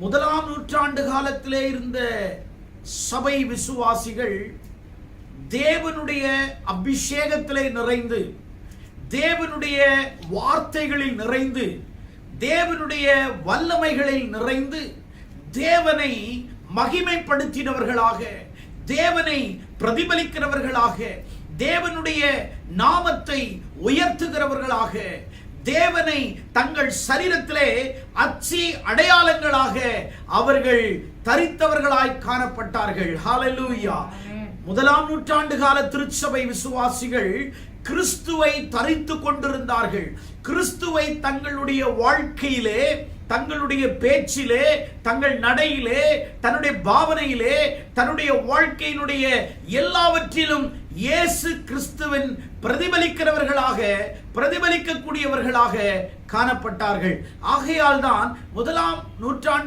முதலாம் நூற்றாண்டு காலத்திலே இருந்த சபை விசுவாசிகள் தேவனுடைய அபிஷேகத்திலே நிறைந்து, தேவனுடைய வார்த்தைகளில் நிறைந்து, தேவனுடைய வல்லமைகளில் நிறைந்து, தேவனை மகிமைப்படுத்தினவர்களாக, தேவனை பிரதிபலிக்கிறவர்களாக, தேவனுடைய நாமத்தை உயர்த்துகிறவர்களாக, தேவனை தங்கள் சரீரத்திலே அச்சி அடையாளங்களாக அவர்கள் தரித்தவர்களாய் காணப்பட்டார்கள். ஹல்லேலூயா. முதலாம் நூற்றாண்டு கால திருச்சபை விசுவாசிகள் கிறிஸ்துவை தரித்து கொண்டிருந்தார்கள். கிறிஸ்துவை தங்களுடைய வாழ்க்கையிலே, தங்களுடைய பேச்சிலே, தங்கள் நடையிலே, தன்னுடைய பாவனையிலே, தன்னுடைய வாழ்க்கையினுடைய எல்லாவற்றிலும் இயேசு கிறிஸ்துவின் பிரதிபலிக்கிறவர்களாக, பிரதிபலிக்கக்கூடியவர்களாக காணப்பட்டார்கள். ஆகையால் தான் முதலாம் நூற்றாண்டு